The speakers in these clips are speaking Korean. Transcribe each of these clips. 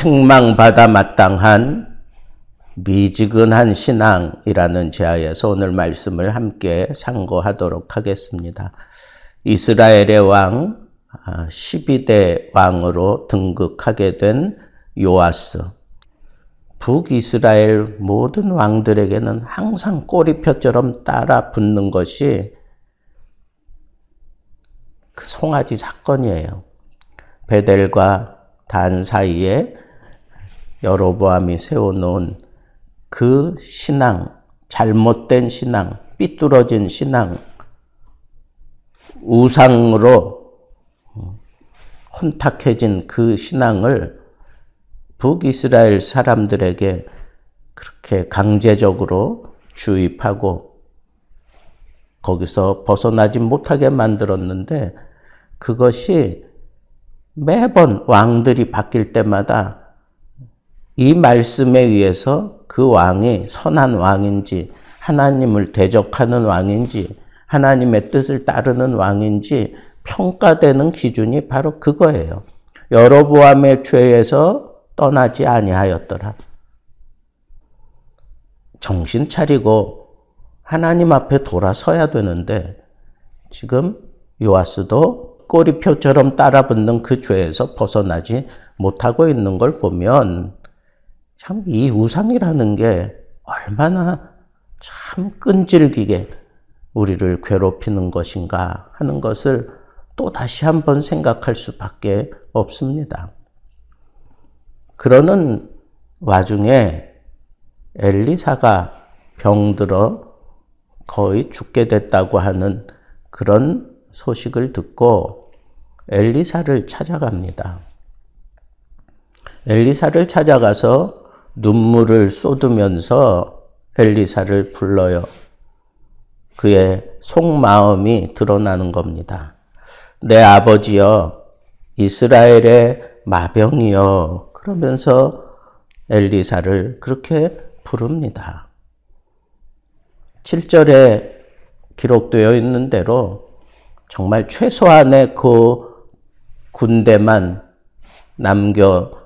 책망받아 마땅한 미지근한 신앙이라는 제하에서 오늘 말씀을 함께 상고하도록 하겠습니다. 이스라엘의 왕 12대 왕으로 등극하게 된 요아스. 북이스라엘 모든 왕들에게는 항상 꼬리표처럼 따라 붙는 것이 그 송아지 사건이에요. 베델과 단 사이에 여로보암이 세워놓은 그 신앙, 잘못된 신앙, 삐뚤어진 신앙, 우상으로 혼탁해진 그 신앙을 북이스라엘 사람들에게 그렇게 강제적으로 주입하고 거기서 벗어나지 못하게 만들었는데, 그것이 매번 왕들이 바뀔 때마다 이 말씀에 의해서 그 왕이 선한 왕인지, 하나님을 대적하는 왕인지, 하나님의 뜻을 따르는 왕인지 평가되는 기준이 바로 그거예요. 여로보암의 죄에서 떠나지 아니하였더라. 정신 차리고 하나님 앞에 돌아서야 되는데, 지금 요아스도 꼬리표처럼 따라붙는 그 죄에서 벗어나지 못하고 있는 걸 보면 참 이 우상이라는 게 얼마나 참 끈질기게 우리를 괴롭히는 것인가 하는 것을 또 다시 한번 생각할 수밖에 없습니다. 그러는 와중에 엘리사가 병들어 거의 죽게 됐다고 하는 그런 소식을 듣고 엘리사를 찾아갑니다. 엘리사를 찾아가서 눈물을 쏟으면서 엘리사를 불러요. 그의 속마음이 드러나는 겁니다. 내 아버지여, 이스라엘의 마병이여, 그러면서 엘리사를 그렇게 부릅니다. 7절에 기록되어 있는 대로 정말 최소한의 그 군대만 남겨두고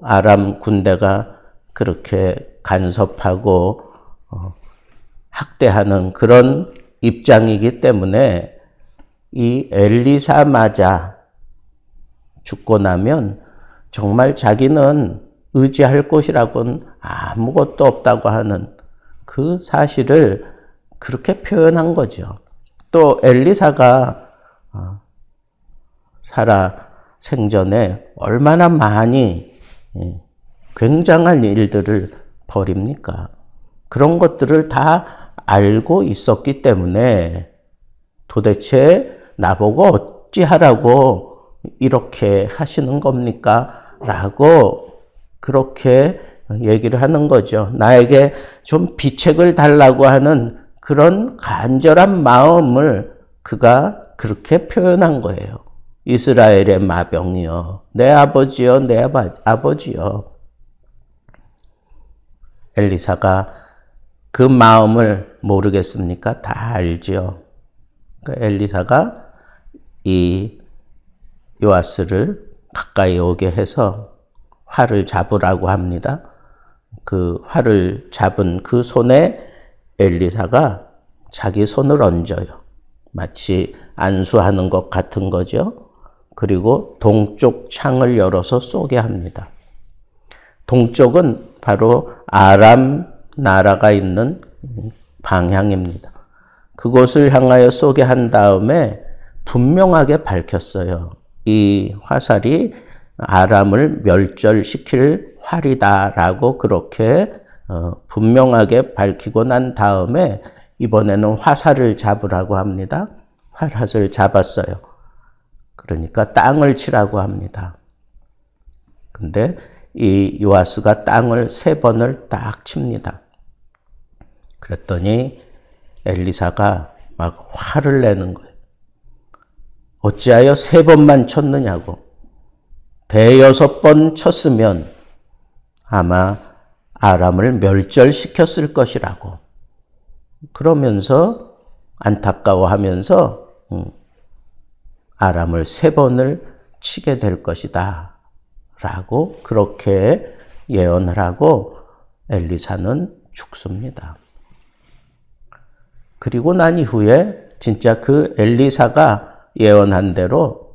아람 군대가 그렇게 간섭하고 학대하는 그런 입장이기 때문에 이 엘리사마저 죽고 나면 정말 자기는 의지할 곳이라고는 아무것도 없다고 하는 그 사실을 그렇게 표현한 거죠. 또 엘리사가 살아 생전에 얼마나 많이 굉장한 일들을 벌입니까? 그런 것들을 다 알고 있었기 때문에 도대체 나보고 어찌하라고 이렇게 하시는 겁니까? 라고 그렇게 얘기를 하는 거죠. 나에게 좀 비책을 달라고 하는 그런 간절한 마음을 그가 그렇게 표현한 거예요. 이스라엘의 마병이여, 내 아버지여, 내 아버지여. 엘리사가 그 마음을 모르겠습니까? 다 알지요. 그러니까 엘리사가 이 요아스를 가까이 오게 해서 활을 잡으라고 합니다. 그 활을 잡은 그 손에 엘리사가 자기 손을 얹어요. 마치 안수하는 것 같은 거죠. 그리고 동쪽 창을 열어서 쏘게 합니다. 동쪽은 바로 아람 나라가 있는 방향입니다. 그곳을 향하여 쏘게 한 다음에 분명하게 밝혔어요. 이 화살이 아람을 멸절시킬 활이다라고 그렇게 분명하게 밝히고 난 다음에 이번에는 화살을 잡으라고 합니다. 화살을 잡았어요. 그러니까 땅을 치라고 합니다. 근데 이 요아스가 땅을 3번을 딱 칩니다. 그랬더니 엘리사가 막 화를 내는 거예요. 어찌하여 3번만 쳤느냐고. 5-6번 쳤으면 아마 아람을 멸절시켰을 것이라고. 그러면서 안타까워하면서 아람을 3번을 치게 될 것이다 라고 그렇게 예언을 하고 엘리사는 죽습니다. 그리고 난 이후에 진짜 그 엘리사가 예언한 대로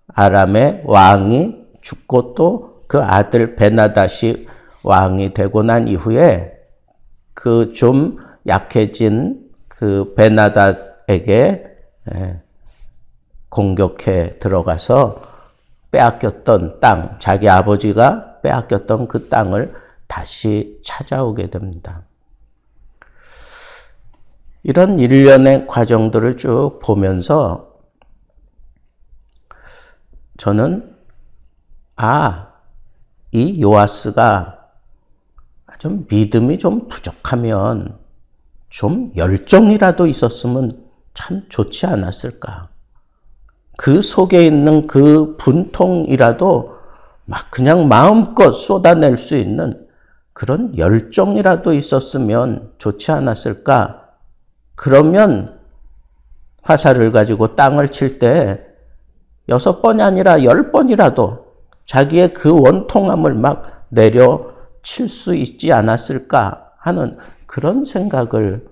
아람의 왕이 죽고 또 그 아들 베나닷이 왕이 되고 난 이후에 그 좀 약해진 그 베나닷에게 공격해 들어가서 빼앗겼던 땅, 자기 아버지가 빼앗겼던 그 땅을 다시 찾아오게 됩니다. 이런 일련의 과정들을 쭉 보면서 저는 이 요아스가 좀 믿음이 좀 부족하면 좀 열정이라도 있었으면 참 좋지 않았을까. 그 속에 있는 그 분통이라도 막 그냥 마음껏 쏟아낼 수 있는 그런 열정이라도 있었으면 좋지 않았을까. 그러면 화살을 가지고 땅을 칠 때 6번이 아니라 10번이라도 자기의 그 원통함을 막 내려칠 수 있지 않았을까 하는 그런 생각을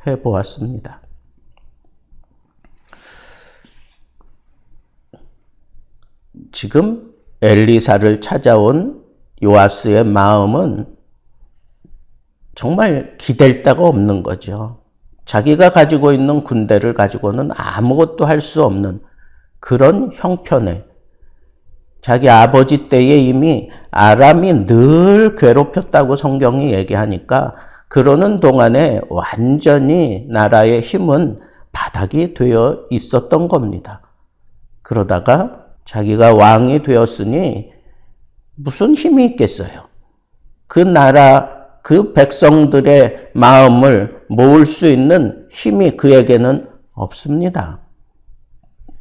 해보았습니다. 지금 엘리사를 찾아온 요아스의 마음은 정말 기댈 데가 없는 거죠. 자기가 가지고 있는 군대를 가지고는 아무것도 할 수 없는 그런 형편에 자기 아버지 때에 이미 아람이 늘 괴롭혔다고 성경이 얘기하니까 그러는 동안에 완전히 나라의 힘은 바닥이 되어 있었던 겁니다. 그러다가 자기가 왕이 되었으니 무슨 힘이 있겠어요? 그 나라, 그 백성들의 마음을 모을 수 있는 힘이 그에게는 없습니다.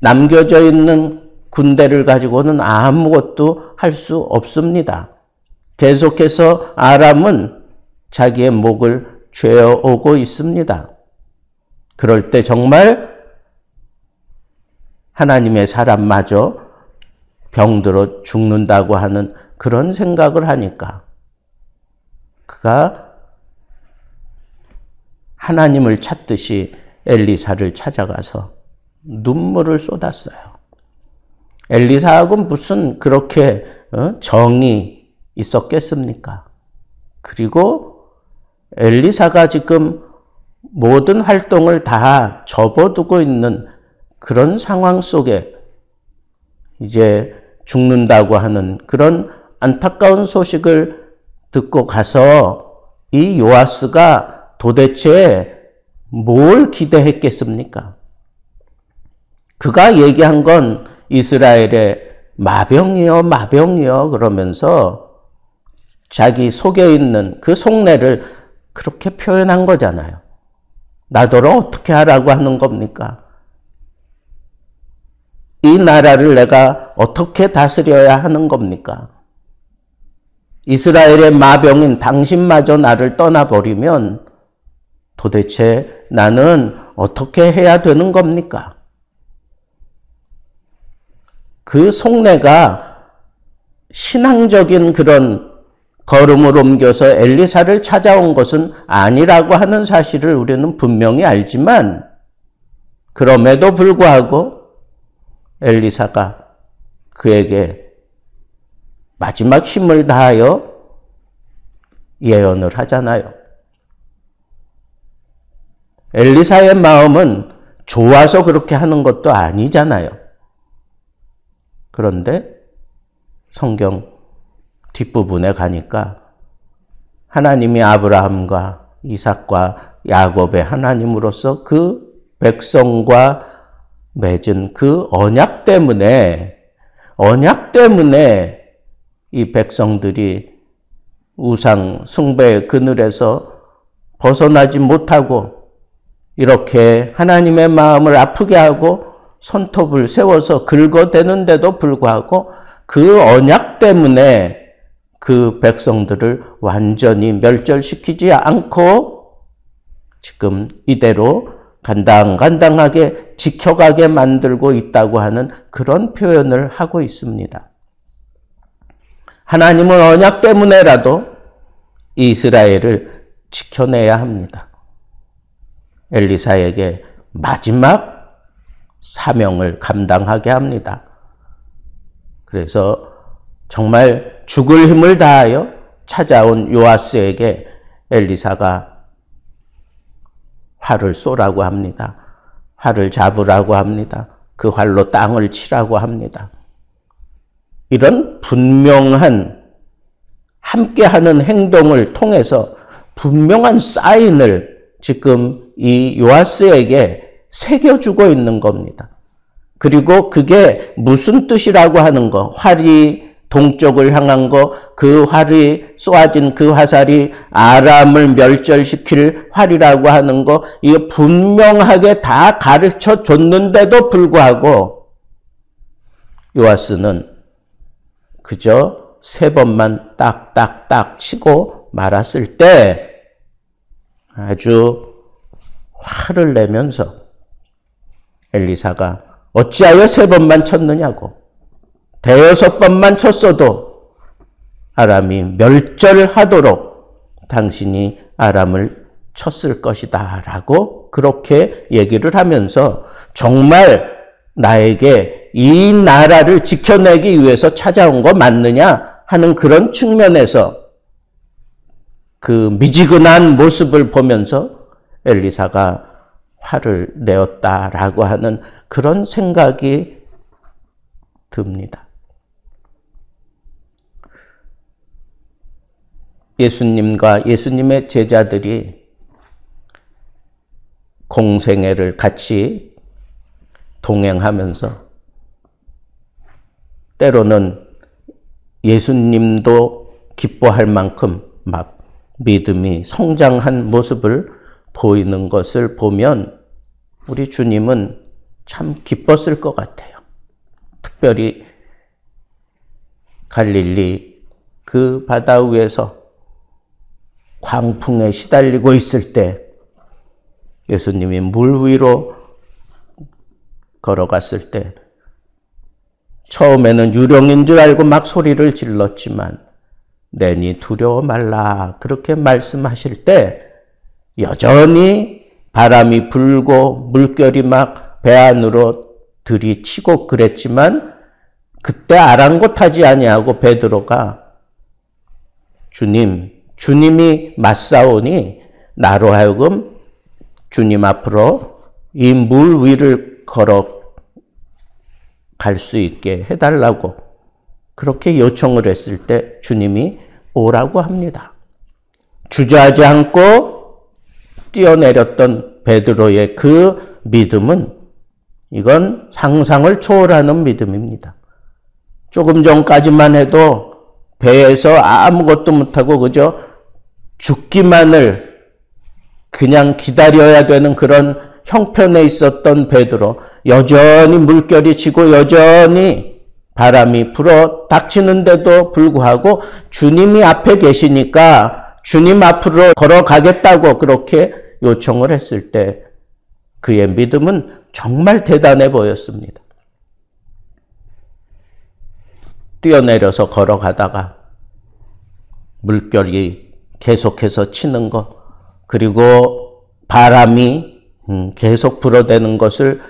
남겨져 있는 군대를 가지고는 아무것도 할 수 없습니다. 계속해서 아람은 자기의 목을 죄어오고 있습니다. 그럴 때 정말 하나님의 사람마저 병들어 죽는다고 하는 그런 생각을 하니까 그가 하나님을 찾듯이 엘리사를 찾아가서 눈물을 쏟았어요. 엘리사하고 무슨 그렇게 정이 있었겠습니까? 그리고 엘리사가 지금 모든 활동을 다 접어두고 있는 그런 상황 속에 이제 죽는다고 하는 그런 안타까운 소식을 듣고 가서 이 요아스가 도대체 뭘 기대했겠습니까? 그가 얘기한 건 이스라엘의 마병이요, 마병이요 그러면서 자기 속에 있는 그 속내를 그렇게 표현한 거잖아요. 나더러 어떻게 하라고 하는 겁니까? 이 나라를 내가 어떻게 다스려야 하는 겁니까? 이스라엘의 마병인 당신마저 나를 떠나버리면 도대체 나는 어떻게 해야 되는 겁니까? 그 속내가 신앙적인 그런 걸음을 옮겨서 엘리사를 찾아온 것은 아니라고 하는 사실을 우리는 분명히 알지만 그럼에도 불구하고 엘리사가 그에게 마지막 힘을 다하여 예언을 하잖아요. 엘리사의 마음은 좋아서 그렇게 하는 것도 아니잖아요. 그런데 성경 뒷부분에 가니까 하나님이 아브라함과 이삭과 야곱의 하나님으로서 그 백성과 맺은 그 언약 때문에 이 백성들이 우상 숭배의 그늘에서 벗어나지 못하고 이렇게 하나님의 마음을 아프게 하고 손톱을 세워서 긁어대는데도 불구하고 그 언약 때문에 그 백성들을 완전히 멸절시키지 않고 지금 이대로 간당간당하게 지켜가게 만들고 있다고 하는 그런 표현을 하고 있습니다. 하나님은 언약 때문에라도 이스라엘을 지켜내야 합니다. 엘리사에게 마지막 사명을 감당하게 합니다. 그래서 정말 죽을 힘을 다하여 찾아온 요아스에게 엘리사가 활을 쏘라고 합니다. 활을 잡으라고 합니다. 그 활로 땅을 치라고 합니다. 이런 분명한 함께하는 행동을 통해서 분명한 사인을 지금 이 요아스에게 새겨주고 있는 겁니다. 그리고 그게 무슨 뜻이라고 하는 거, 활이 동쪽을 향한 거, 그 활이 쏘아진 그 화살이 아람을 멸절시킬 활이라고 하는 거, 이게 분명하게 다 가르쳐 줬는데도 불구하고 요아스는 그저 3번만 딱딱딱 치고 말았을 때 아주 화를 내면서 엘리사가 어찌하여 3번만 쳤느냐고, 5번만 쳤어도 아람이 멸절하도록 당신이 아람을 쳤을 것이다 라고 그렇게 얘기를 하면서 정말 나에게 이 나라를 지켜내기 위해서 찾아온 거 맞느냐 하는 그런 측면에서 그 미지근한 모습을 보면서 엘리사가 화를 내었다라고 하는 그런 생각이 듭니다. 예수님과 예수님의 제자들이 공생애를 같이 동행하면서 때로는 예수님도 기뻐할 만큼 막 믿음이 성장한 모습을 보이는 것을 보면 우리 주님은 참 기뻤을 것 같아요. 특별히 갈릴리 그 바다 위에서 광풍에 시달리고 있을 때 예수님이 물 위로 걸어갔을 때 처음에는 유령인 줄 알고 막 소리를 질렀지만 내니 두려워 말라 그렇게 말씀하실 때 여전히 바람이 불고 물결이 막 배 안으로 들이치고 그랬지만 그때 아랑곳하지 아니하고 베드로가 주님이 맞사오니 나로 하여금 주님 앞으로 이 물 위를 걸어갈 수 있게 해달라고 그렇게 요청을 했을 때 주님이 오라고 합니다. 주저하지 않고 뛰어내렸던 베드로의 그 믿음은 이건 상상을 초월하는 믿음입니다. 조금 전까지만 해도 배에서 아무것도 못하고 그저 죽기만을 그냥 기다려야 되는 그런 형편에 있었던 베드로, 여전히 물결이 치고 여전히 바람이 불어 닥치는데도 불구하고 주님이 앞에 계시니까 주님 앞으로 걸어가겠다고 그렇게 요청을 했을 때 그의 믿음은 정말 대단해 보였습니다. 뛰어내려서 걸어가다가 물결이 계속해서 치는 것, 그리고 바람이 계속 불어대는 것을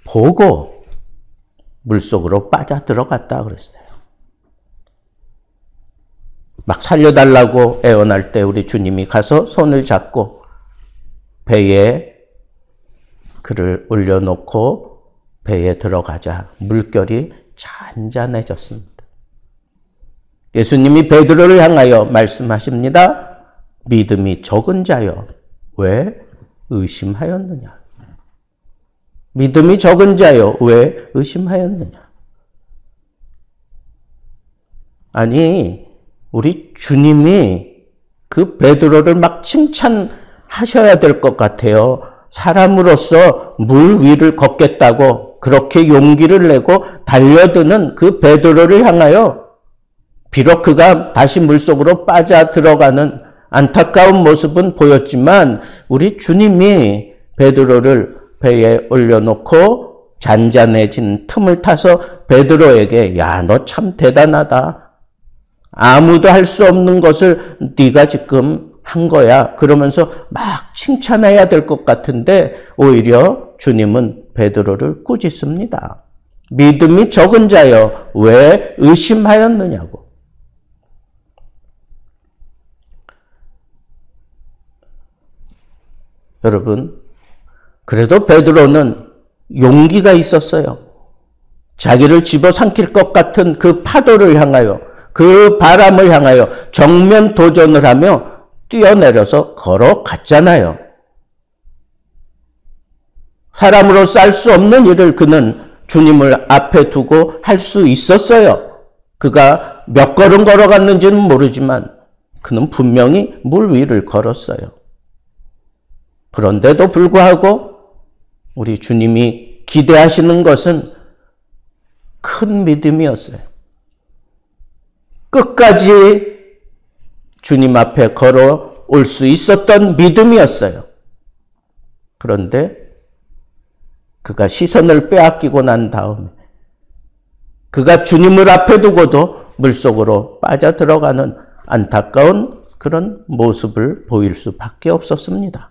보고 물속으로 빠져 들어갔다 그랬어요. 막 살려달라고 애원할 때 우리 주님이 가서 손을 잡고 배에 그를 올려놓고 배에 들어가자 물결이 잔잔해졌습니다. 예수님이 베드로를 향하여 말씀하십니다. 믿음이 적은 자여 왜 의심하였느냐? 믿음이 적은 자여 왜 의심하였느냐? 아니 우리 주님이 그 베드로를 막 칭찬하셔야 될 것 같아요. 사람으로서 물 위를 걷겠다고 그렇게 용기를 내고 달려드는 그 베드로를 향하여 비록 그가 다시 물속으로 빠져 들어가는 안타까운 모습은 보였지만 우리 주님이 베드로를 배에 올려놓고 잔잔해진 틈을 타서 베드로에게 야, 너 참 대단하다. 아무도 할 수 없는 것을 네가 지금 한 거야. 그러면서 막 칭찬해야 될 것 같은데 오히려 주님은 베드로를 꾸짖습니다. 믿음이 적은 자여 왜 의심하였느냐고. 여러분, 그래도 베드로는 용기가 있었어요. 자기를 집어삼킬 것 같은 그 파도를 향하여, 그 바람을 향하여 정면 도전을 하며 뛰어내려서 걸어갔잖아요. 사람으로서 할 수 없는 일을 그는 주님을 앞에 두고 할 수 있었어요. 그가 몇 걸음 걸어갔는지는 모르지만 그는 분명히 물 위를 걸었어요. 그런데도 불구하고 우리 주님이 기대하시는 것은 큰 믿음이었어요. 끝까지 주님 앞에 걸어올 수 있었던 믿음이었어요. 그런데 그가 시선을 빼앗기고 난 다음에 그가 주님을 앞에 두고도 물속으로 빠져들어가는 안타까운 그런 모습을 보일 수밖에 없었습니다.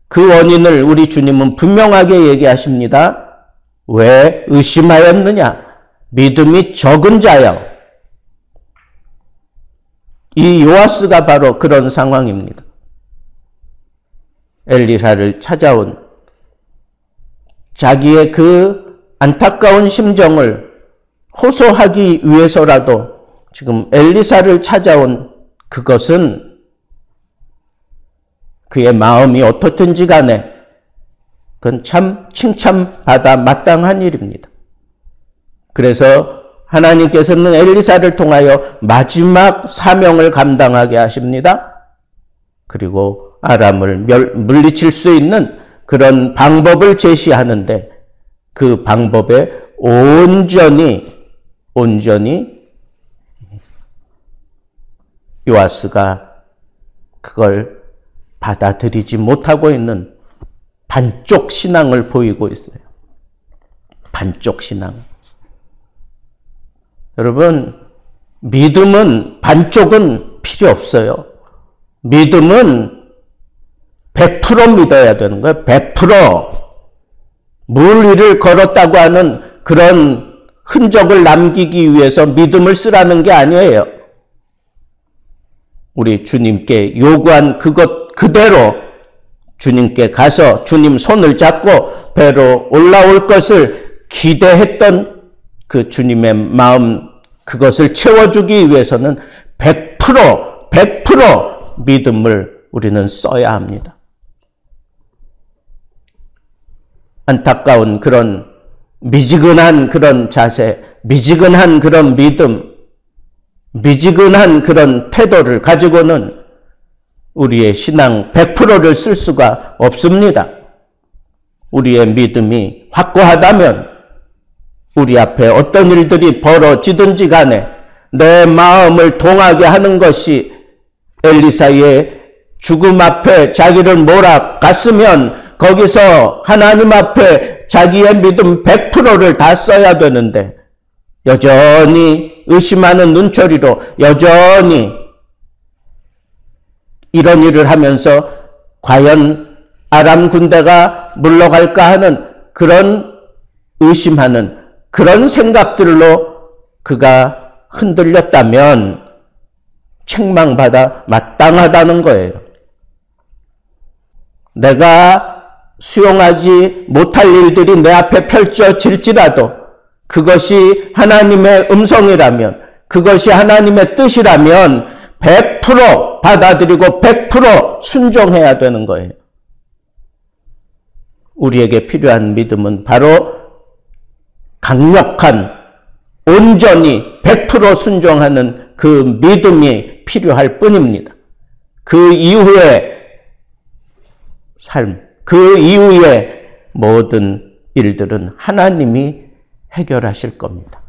그 원인을 우리 주님은 분명하게 얘기하십니다. 왜 의심하였느냐? 믿음이 적은 자여. 이 요아스가 바로 그런 상황입니다. 엘리사를 찾아온 자기의 그 안타까운 심정을 호소하기 위해서라도 지금 엘리사를 찾아온 그것은 그의 마음이 어떻든지 간에 그건 참 칭찬받아 마땅한 일입니다. 그래서 하나님께서는 엘리사를 통하여 마지막 사명을 감당하게 하십니다. 그리고 아람을 물리칠 수 있는 그런 방법을 제시하는데 그 방법에 온전히 요아스가 그걸 받아들이지 못하고 있는 반쪽 신앙을 보이고 있어요. 반쪽 신앙. 여러분, 믿음은 반쪽은 필요 없어요. 믿음은 100% 믿어야 되는 거예요. 100%. 물 위를 걸었다고 하는 그런 흔적을 남기기 위해서 믿음을 쓰라는 게 아니에요. 우리 주님께 요구한 그것 그대로 주님께 가서 주님 손을 잡고 배로 올라올 것을 기대했던 그 주님의 마음, 그것을 채워주기 위해서는 100% 믿음을 우리는 써야 합니다. 안타까운 그런 미지근한 그런 자세, 미지근한 그런 믿음, 미지근한 그런 태도를 가지고는 우리의 신앙 100%를 쓸 수가 없습니다. 우리의 믿음이 확고하다면 우리 앞에 어떤 일들이 벌어지든지 간에 내 마음을 동하게 하는 것이 엘리사의 죽음 앞에 자기를 몰아갔으면 거기서 하나님 앞에 자기의 믿음 100%를 다 써야 되는데 여전히 의심하는 눈초리로 여전히 이런 일을 하면서 과연 아람 군대가 물러갈까 하는 그런 의심하는 그런 생각들로 그가 흔들렸다면 책망받아 마땅하다는 거예요. 내가 수용하지 못할 일들이 내 앞에 펼쳐질지라도 그것이 하나님의 음성이라면, 그것이 하나님의 뜻이라면 100% 받아들이고 100% 순종해야 되는 거예요. 우리에게 필요한 믿음은 바로 강력한, 온전히 100% 순종하는 그 믿음이 필요할 뿐입니다. 그 이후의 삶, 그 이후의 모든 일들은 하나님이 해결하실 겁니다.